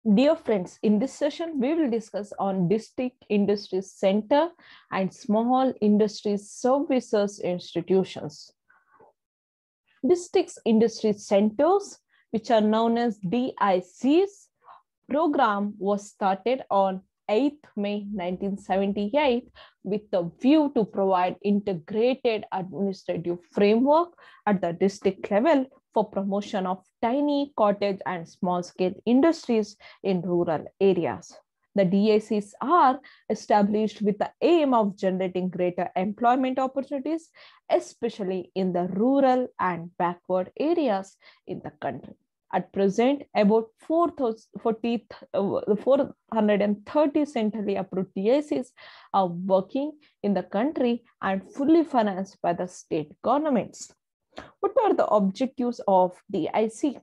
Dear friends, in this session, we will discuss on district industries center and small industries services institutions. District industry centers, which are known as DICs, program was started on 8th May 1978 with the view to provide integrated administrative framework at the district level for promotion of tiny cottage and small scale industries in rural areas. The DICs are established with the aim of generating greater employment opportunities, especially in the rural and backward areas in the country. At present, about 430 centrally approved DICs are working in the country and fully financed by the state governments. What are the objectives of DIC?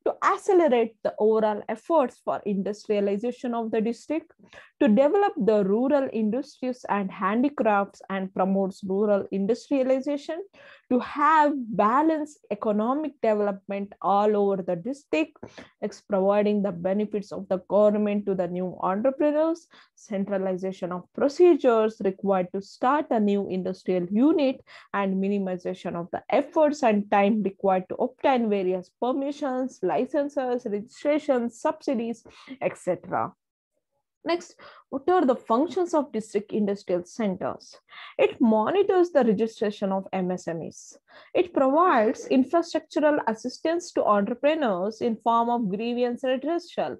To accelerate the overall efforts for industrialization of the district, to develop the rural industries and handicrafts and promotes rural industrialization, to have balanced economic development all over the district, it's providing the benefits of the government to the new entrepreneurs, centralization of procedures required to start a new industrial unit, and minimization of the efforts and time required to obtain various permissions, licenses, registrations, subsidies, etc. Next, what are the functions of district industrial centers? It monitors the registration of MSMEs. It provides infrastructural assistance to entrepreneurs in form of grievance redressal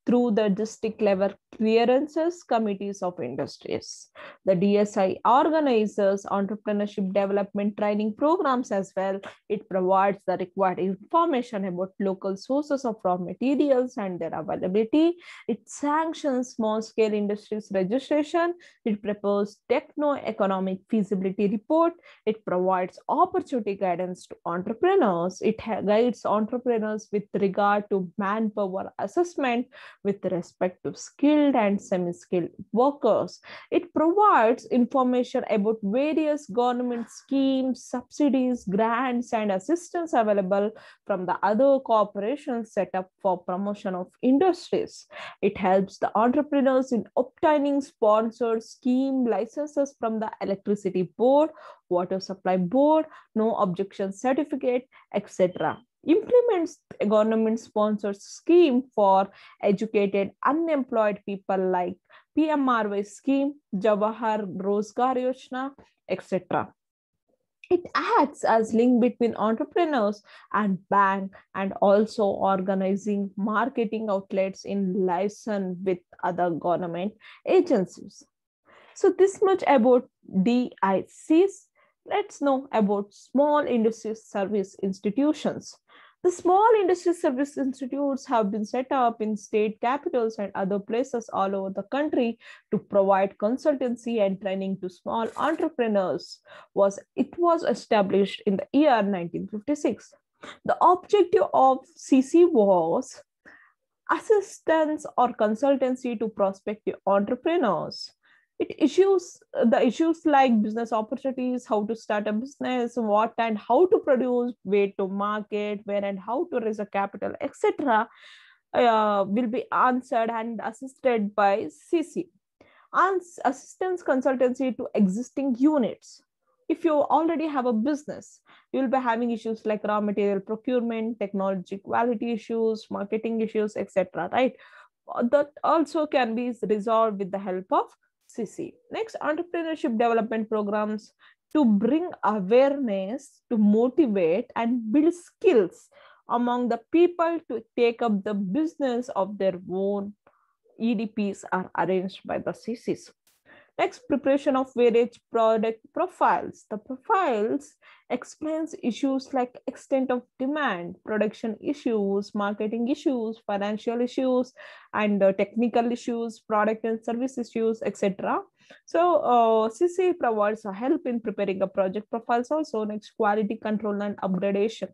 through the district level clearances committees of industries. The DSI organizes entrepreneurship development training programs as well. It provides the required information about local sources of raw materials and their availability. It sanctions small scale industries registration. It prepares techno-economic feasibility report. It provides opportunity guidance to entrepreneurs. It guides entrepreneurs with regard to manpower assessment with respect to skilled and semi-skilled workers. It provides information about various government schemes, subsidies, grants, and assistance available from the other corporations set up for promotion of industries. It helps the entrepreneurs in obtaining sponsored scheme licenses from the Electricity Board, Water Supply Board, No Objection Certificate, etc. Implements a government-sponsored scheme for educated unemployed people like PMRY scheme, Jawahar Rozgar Yojana, etc. It acts as link between entrepreneurs and bank and also organizing marketing outlets in liaison with other government agencies. So this much about DICs. Let's know about small industry service institutions. The small industry service institutes have been set up in state capitals and other places all over the country to provide consultancy and training to small entrepreneurs. It was established in the year 1956. The objective of CC was assistance or consultancy to prospective entrepreneurs. It issues the issues like business opportunities, how to start a business, what and how to produce, where to market, where and how to raise a capital, etc. Will be answered and assisted by CC. Assistance consultancy to existing units. If you already have a business, you will be having issues like raw material procurement, technology quality issues, marketing issues, etc. Right? That also can be resolved with the help of CC. Next, entrepreneurship development programs to bring awareness, to motivate and build skills among the people to take up the business of their own. EDPs are arranged by the CCs. Next, preparation of various product profiles. The profiles explains issues like extent of demand, production issues, marketing issues, financial issues, and technical issues, product and service issues, etc. So CC provides a help in preparing a project profiles also. Next, quality control and upgradation.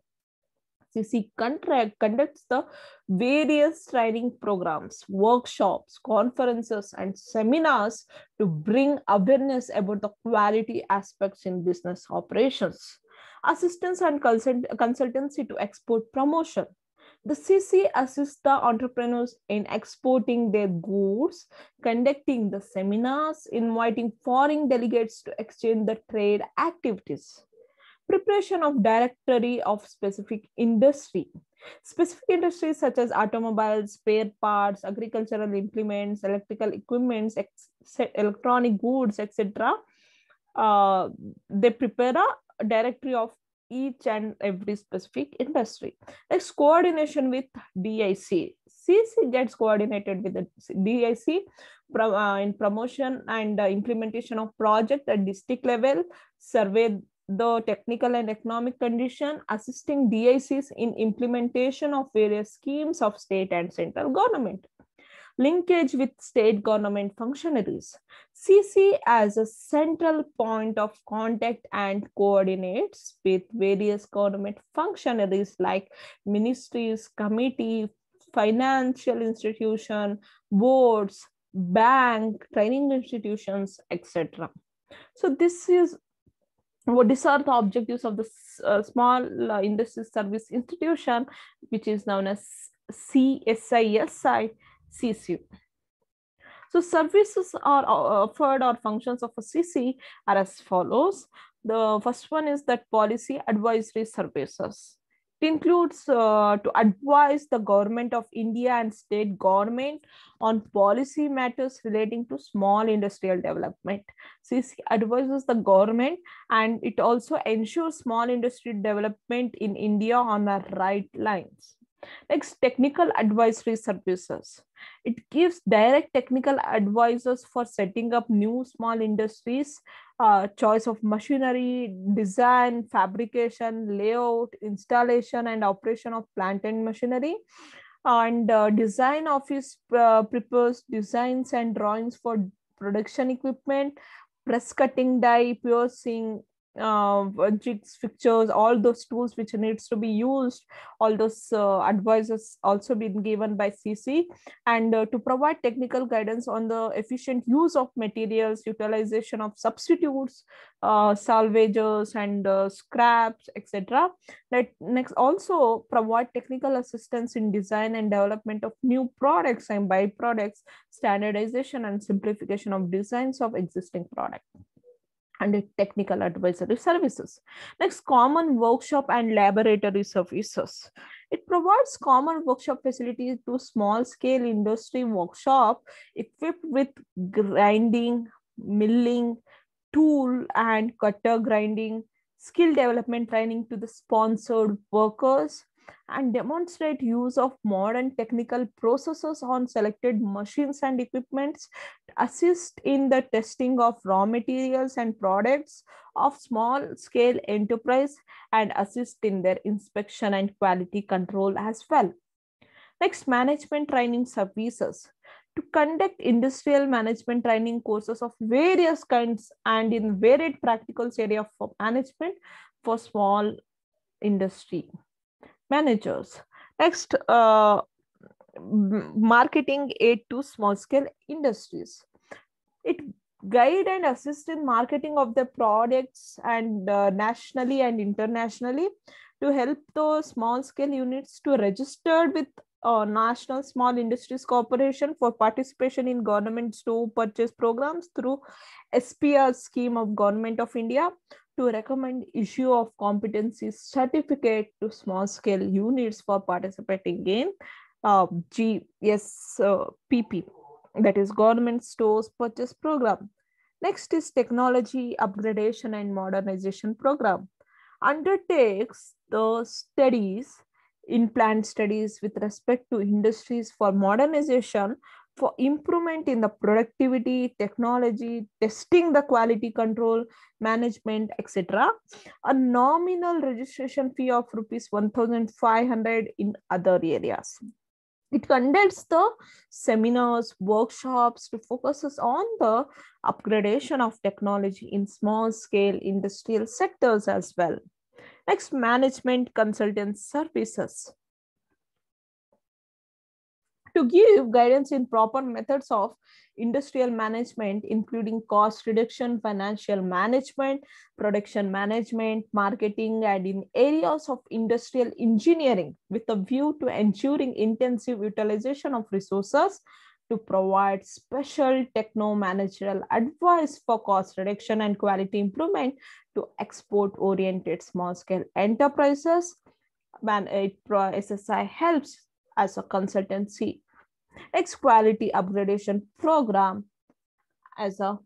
CC conducts the various training programs, workshops, conferences, and seminars to bring awareness about the quality aspects in business operations. Assistance and consultancy to export promotion. The CC assists the entrepreneurs in exporting their goods, conducting the seminars, inviting foreign delegates to exchange the trade activities. Preparation of directory of specific industry. Specific industries such as automobiles, spare parts, agricultural implements, electrical equipments, electronic goods, etc. They prepare a directory of each and every specific industry. Next, coordination with DIC. CC gets coordinated with the DIC in promotion and implementation of project at district level, survey the technical and economic condition, assisting DICs in implementation of various schemes of state and central government. Linkage with state government functionaries. CC as a central point of contact and coordinates with various government functionaries like ministries, committee, financial institution, boards, bank, training institutions, etc. So these are the objectives of the small industry service institution, which is known as CSISI. CC. So services are offered or functions of a CC are as follows. The first one is that policy advisory services. It includes to advise the government of India and state government on policy matters relating to small industrial development. CC advises the government and it also ensures small industry development in India on the right lines. Next, technical advisory services. It gives direct technical advisors for setting up new small industries, choice of machinery, design, fabrication, layout, installation, and operation of plant and machinery. And design office prepares designs and drawings for production equipment, press cutting, die, piercing, jigs, fixtures, all those tools which needs to be used, all those advices also been given by CC, and to provide technical guidance on the efficient use of materials, utilization of substitutes, salvages and scraps, etc. That next also provide technical assistance in design and development of new products and byproducts, standardization and simplification of designs of existing products. And technical advisory services. Next, common workshop and laboratory services. It provides common workshop facilities to small scale industry workshop equipped with grinding, milling, tool and cutter grinding, skill development training to the sponsored workers, and demonstrate use of modern technical processes on selected machines and equipments, assist in the testing of raw materials and products of small scale enterprise, and assist in their inspection and quality control as well. Next, management training services. To conduct industrial management training courses of various kinds and in varied practical area for management for small industry managers. Next, marketing aid to small scale industries. It guide and assist in marketing of the products and nationally and internationally, to help those small scale units to register with National Small Industries Corporation for participation in government store purchase programs through SPR scheme of Government of India, to recommend issue of competency certificate to small scale units for participating in GSPP, that is Government Stores Purchase Program. Next is Technology Upgradation and Modernization Program. Undertakes the studies, in-plant studies with respect to industries for modernization, for improvement in the productivity, technology, testing the quality control, management, etc. A nominal registration fee of rupees 1,500 in other areas. It conducts the seminars, workshops to focus on the upgradation of technology in small scale industrial sectors as well. Next, management consultant services. to give guidance in proper methods of industrial management, including cost reduction, financial management, production management, marketing, and in areas of industrial engineering, with a view to ensuring intensive utilization of resources, to provide special techno-managerial advice for cost reduction and quality improvement to export-oriented small-scale enterprises. SSI helps as a consultancy. Next, quality upgradation program as a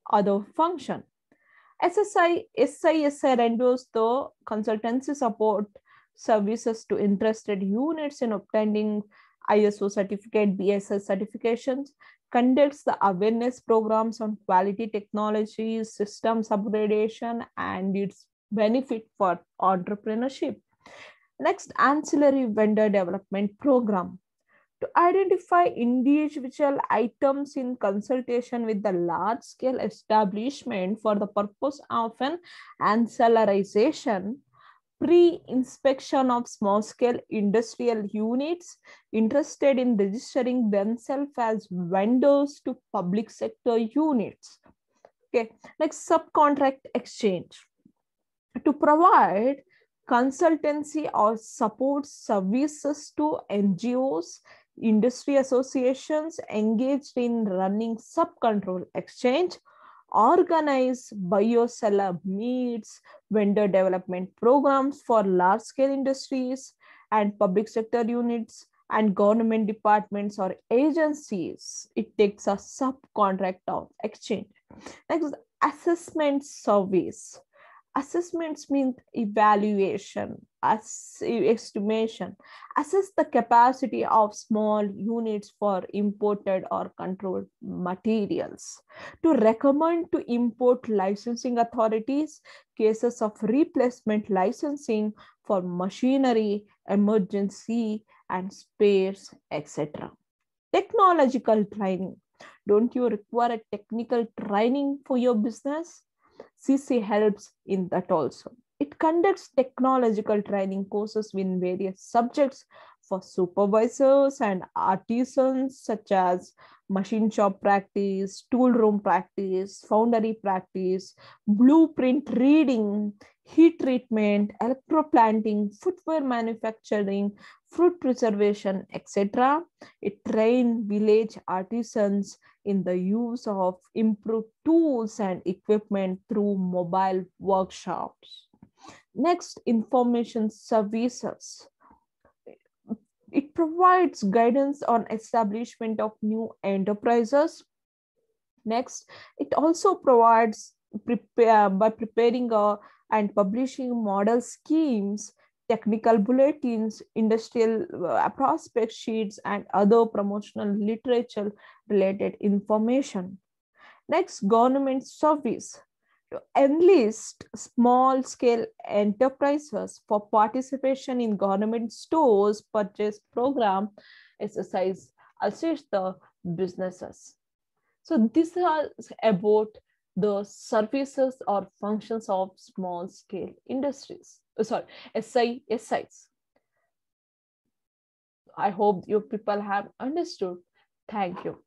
other function. SISI renders the consultancy support services to interested units in obtaining ISO certificate, BSI certifications, conducts the awareness programs on quality technologies, systems upgradation, and its benefit for entrepreneurship. Next, ancillary vendor development program. To identify individual items in consultation with the large-scale establishment for the purpose of an ancillarization, pre-inspection of small-scale industrial units interested in registering themselves as vendors to public sector units. Okay, next, subcontract exchange. To provide consultancy or support services to NGOs, industry associations engaged in running sub-control exchange, organize buyer-seller meets, vendor development programs for large-scale industries and public sector units and government departments or agencies. It takes a subcontract of exchange. Next, assessment service. Assessments mean evaluation, estimation. Assess the capacity of small units for imported or controlled materials. To recommend to import licensing authorities cases of replacement licensing for machinery, emergency, and spares, etc. Technological training. Don't you require a technical training for your business? CC helps in that also. It conducts technological training courses in various subjects for supervisors and artisans, such as machine shop practice, tool room practice, foundry practice, blueprint reading, heat treatment, electroplanting, footwear manufacturing, fruit preservation, etc. It trains village artisans in the use of improved tools and equipment through mobile workshops. Next, information services. It provides guidance on establishment of new enterprises. Next, it also provides by preparing and publishing model schemes, technical bulletins, industrial prospect sheets, and other promotional literature related information. Next, government service. To enlist small-scale enterprises for participation in government stores purchase program, exercise, assist the businesses. So this is about the services or functions of small-scale industries. SIs. I hope you people have understood. Thank you.